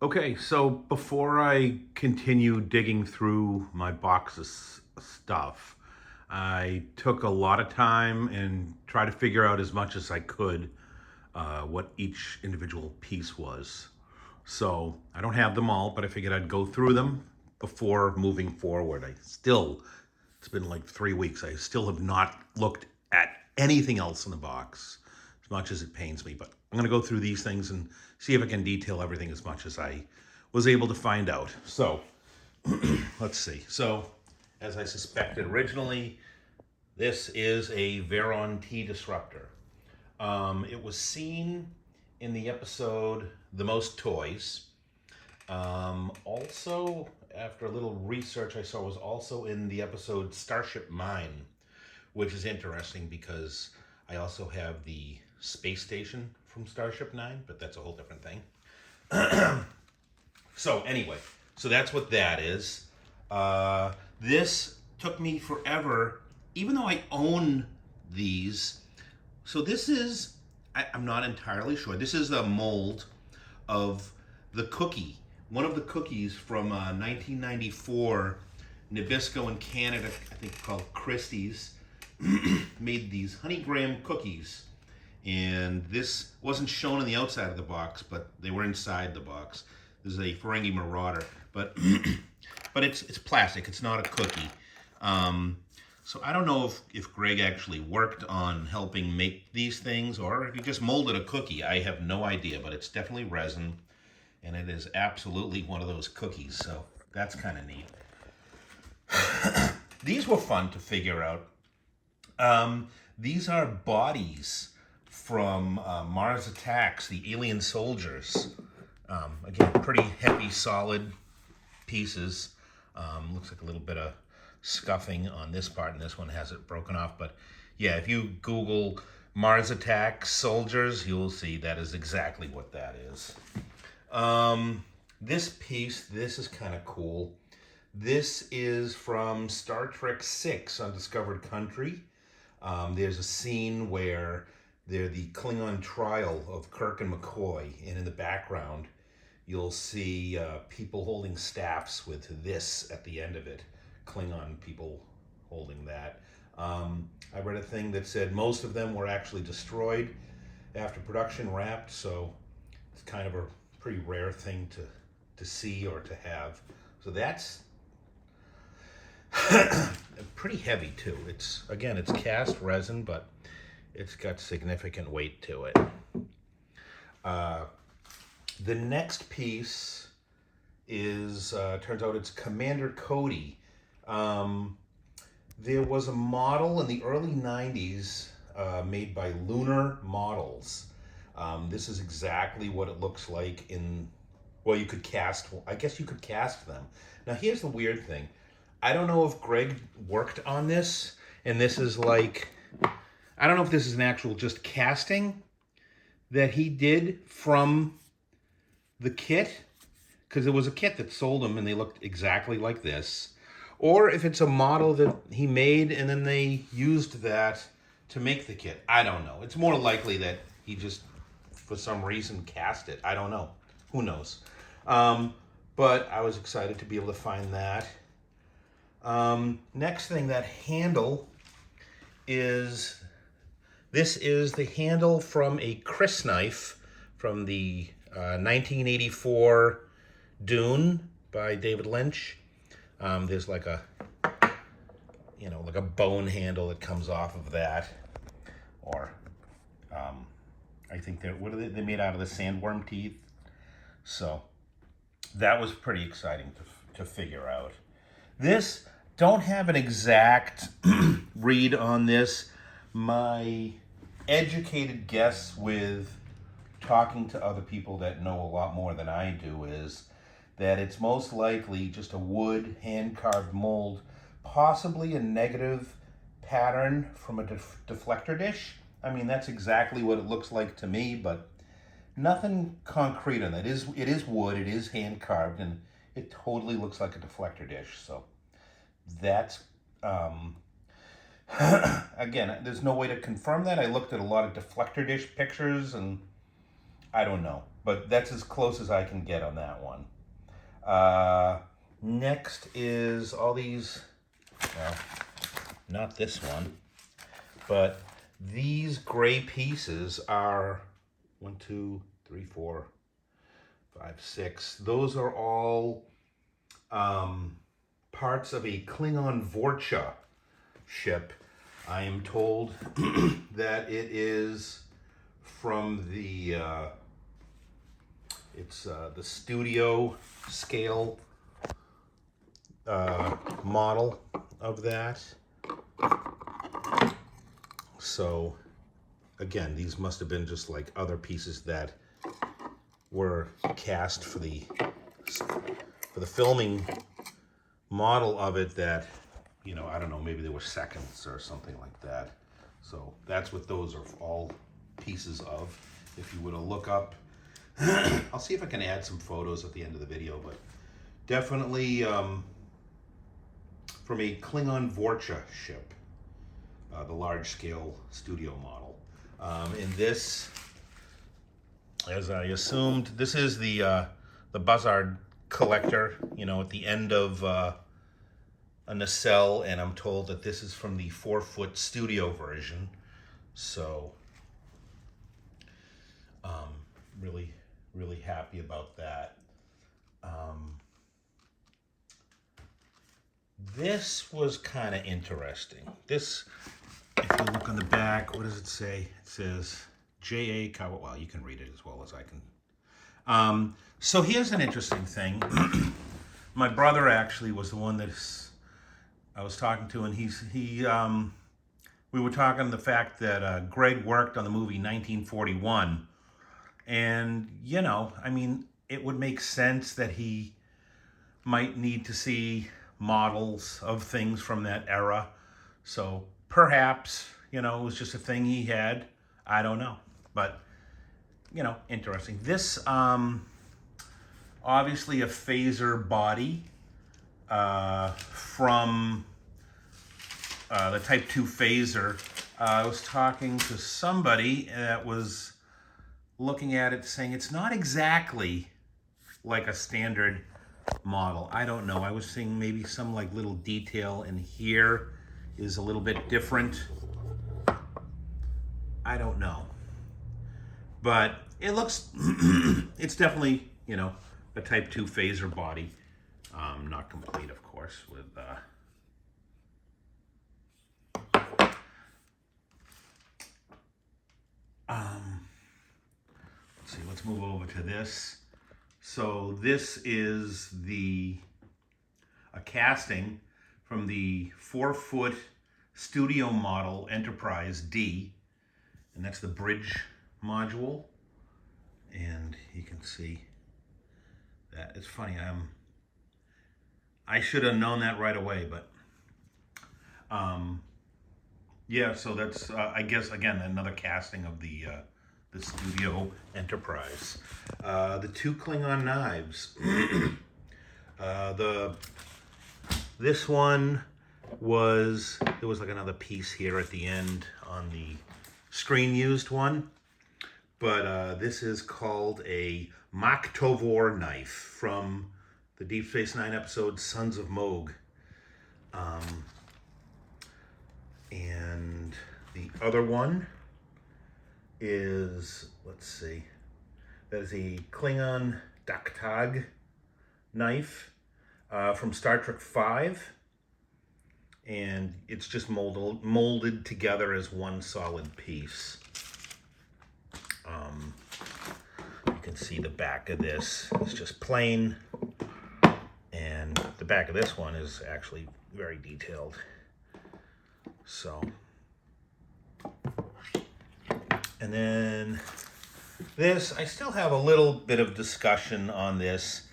Okay, so before I continue digging through my box of stuff, I took a lot of time and tried to figure out as much as I could what each individual piece was. So I don't have them all, but I figured I'd go through them before moving forward. It's been like 3 weeks. I still have not looked at anything else in the box, as much as it pains me. But I'm going to go through these things and see if I can detail everything as much as I was able to find out. So let's see. So, as I suspected originally, this is a Veron T disruptor. It was seen in the episode The Most Toys. Also, after a little research, I saw it was also in the episode Starship Mine, which is interesting because I also have the space station from Starship Nine, but that's a whole different thing. So anyway, so that's what that is. This took me forever, even though I own these. So this is, I'm not entirely sure. This is a mold of the cookie, one of the cookies from 1994, Nabisco in Canada, I think called Christie's, made these honey graham cookies. And this wasn't shown on the outside of the box, but they were inside the box. This is a Ferengi Marauder, but but it's plastic. It's not a cookie. So I don't know if Greg actually worked on helping make these things or if he just molded a cookie. I have no idea, but it's definitely resin, and it is absolutely one of those cookies. So that's kind of neat. These were fun to figure out. These are bodies from Mars Attacks, the alien soldiers. Again, pretty heavy, solid pieces. Looks like a little bit of scuffing on this part, and this one has it broken off. But yeah, if you Google Mars Attacks soldiers, you'll see that is exactly what that is. This piece, this is kind of cool. This is from Star Trek VI Undiscovered Country. There's a scene where they're the Klingon trial of Kirk and McCoy, and in the background, you'll see people holding staffs with this at the end of it. Klingon people holding that. I read a thing that said most of them were actually destroyed after production wrapped, so it's kind of a pretty rare thing to see or to have. So that's pretty heavy too. It's cast resin, but it's got significant weight to it. The next piece is turns out it's Commander Cody. There was a model in the early 90s made by Lunar Models. This is exactly what it looks like in, well, you could cast, I guess you could cast them. Now here's the weird thing. I don't know if Greg worked on this, and this is like, I don't know if this is an actual just casting that he did from the kit, because it was a kit that sold them and they looked exactly like this, or if it's a model that he made and then they used that to make the kit. I don't know. It's more likely that he just, for some reason, cast it. I don't know. Who knows? But I was excited to be able to find that. Next thing, that handle is, this is the handle from a Chris knife from the 1984 Dune by David Lynch. There's like a, like a bone handle that comes off of that, or I think what are they made out of the sandworm teeth. So that was pretty exciting to figure out. This, don't have an exact read on this. My educated guess with talking to other people that know a lot more than I do is that it's most likely just a wood hand-carved mold, possibly a negative pattern from a deflector dish. I mean, that's exactly what it looks like to me, but nothing concrete on it. It is wood, it is hand-carved, and it totally looks like a deflector dish. So that's, again, there's no way to confirm that. I looked at a lot of deflector dish pictures, and I don't know. but that's as close as I can get on that one. Next is all these, well, not this one, but these gray pieces are 1, 2, 3, 4, 5, 6. Those are all parts of a Klingon Vorcha ship. I am told that it is from the it's the studio scale model of that. So again, these must have been just like other pieces that were cast for the filming model of it that, you know, I don't know, maybe they were seconds or something like that. So that's what those are all pieces of. If you were to look up, I'll see if I can add some photos at the end of the video, but definitely from a Klingon Vorcha ship, the large scale studio model. In this, as I assumed, this is the Buzzard collector, you know, at the end of a nacelle, and I'm told that this is from the 4-foot studio version. So, really happy about that. This was kind of interesting. This, if you look on the back, what does it say? It says J.A. Kawa. Well, you can read it as well as I can. So here's an interesting thing. My brother actually was the one that I was talking to, and we were talking the fact that Greg worked on the movie 1941, and you know, I mean, it would make sense that he might need to see models of things from that era. So perhaps, you know, it was just a thing he had. I don't know, but you know, interesting. This obviously a phaser body from the Type 2 phaser. I was talking to somebody that was looking at it saying it's not exactly like a standard model. I don't know. I was seeing maybe some like little detail in here is a little bit different. I don't know. But it looks, it's definitely, you know, a Type 2 phaser body. Not complete, of course, with let's see, let's move over to this. So this is a casting from the 4-foot studio model Enterprise D, and that's the bridge module. And you can see that. It's funny, I should have known that right away, but yeah, so that's I guess again another casting of the studio Enterprise. The 2 Klingon knives. This one was, there was like another piece here at the end on the screen used one, but this is called a Mach Tovor knife from the Deep Space Nine episode Sons of Moog. And the other one is, let's see, that is a Klingon Daktag knife from Star Trek V, and it's just molded together as one solid piece. You can see the back of this is just plain, and the back of this one is actually very detailed. So, and then this, I still have a little bit of discussion on this.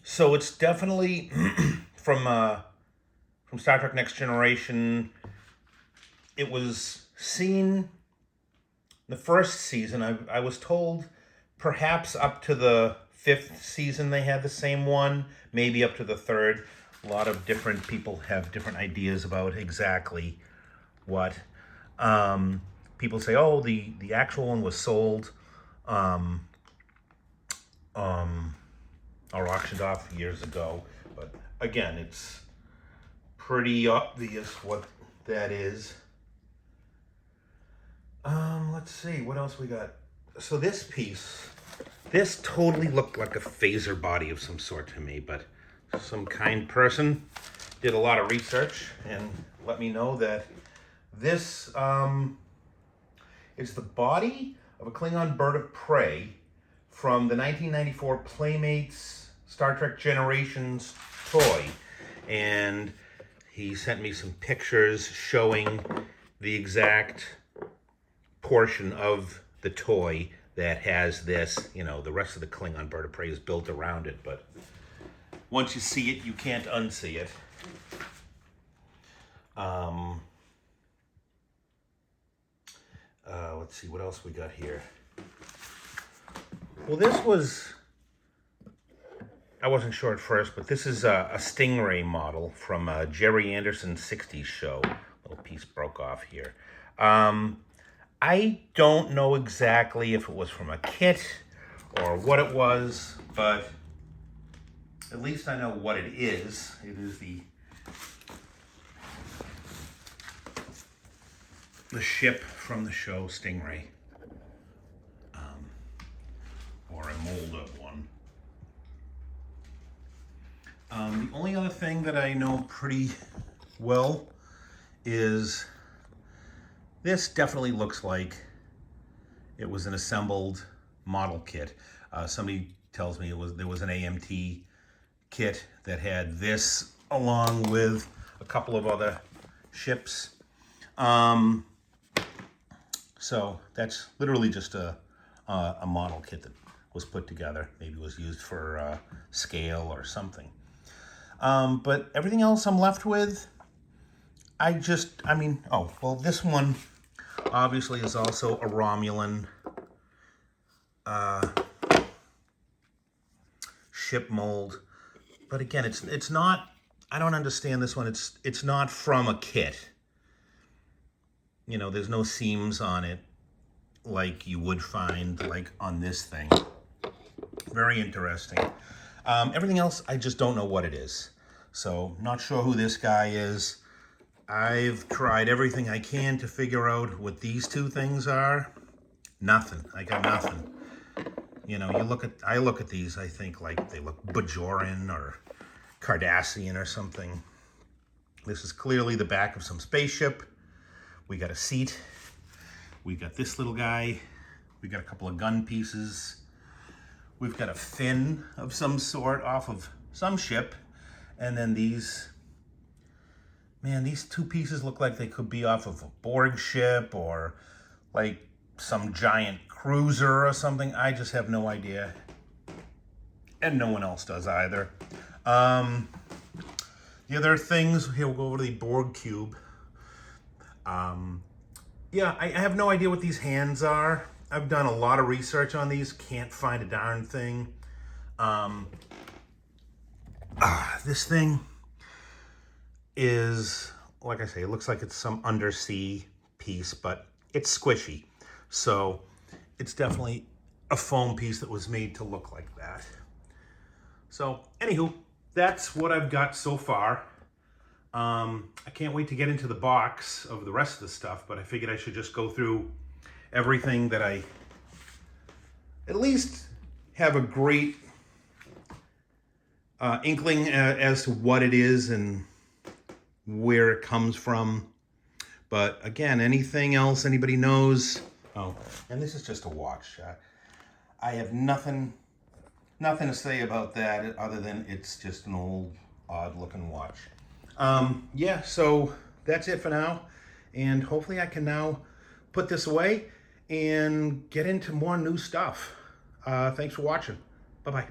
So it's definitely from Star Trek Next Generation. It was seen the first season. I was told perhaps up to the 5th season they had the same one, maybe up to the 3rd. A lot of different people have different ideas about exactly what. people say, oh, the actual one was sold or auctioned off years ago. But again, it's pretty obvious what that is. Let's see, what else we got? So this piece, this totally looked like a phaser body of some sort to me, but some kind person did a lot of research and let me know that this is the body of a Klingon bird of prey from the 1994 Playmates Star Trek Generations toy. And he sent me some pictures showing the exact portion of the toy that has this. You know, the rest of the Klingon bird of prey is built around it, but once you see it, you can't unsee it. Let's see what else we got here. Well, this was, I wasn't sure at first, but this is a Stingray model from a Jerry Anderson 60s show. A little piece broke off here. I don't know exactly if it was from a kit or what it was, but at least I know what it is. It is the ship from the show Stingray, or a mold of one. The only other thing that I know pretty well is this definitely looks like it was an assembled model kit. Somebody tells me there was an AMT kit that had this along with a couple of other ships. So that's literally just a model kit that was put together. Maybe it was used for scale or something. But everything else I'm left with, this one obviously is also a Romulan ship mold. But again, it's not, I don't understand this one. It's not from a kit. You know, there's no seams on it like you would find like on this thing. Very interesting. Everything else, I just don't know what it is. So, not sure who this guy is. I've tried everything I can to figure out what these two things are. Nothing. I got nothing. You know, I look at these, I think like they look Bajoran or Cardassian or something. This is clearly the back of some spaceship. We got a seat. We got this little guy. We got a couple of gun pieces. We've got a fin of some sort off of some ship. And then these two pieces look like they could be off of a Borg ship or like some giant cruiser or something. I just have no idea. And no one else does either. The other things, here we'll go over to the Borg cube. I have no idea what these hands are. I've done a lot of research on these. Can't find a darn thing. This thing is, like I say, it looks like it's some undersea piece, but it's squishy. So it's definitely a foam piece that was made to look like that. So, anywho, that's what I've got so far. I can't wait to get into the box of the rest of the stuff, but I figured I should just go through everything that I at least have a great inkling as to what it is and where it comes from. But again, anything else anybody knows? Oh, and this is just a watch. I have nothing to say about that other than it's just an old, odd-looking watch. So that's it for now. And hopefully I can now put this away and get into more new stuff. Thanks for watching. Bye-bye.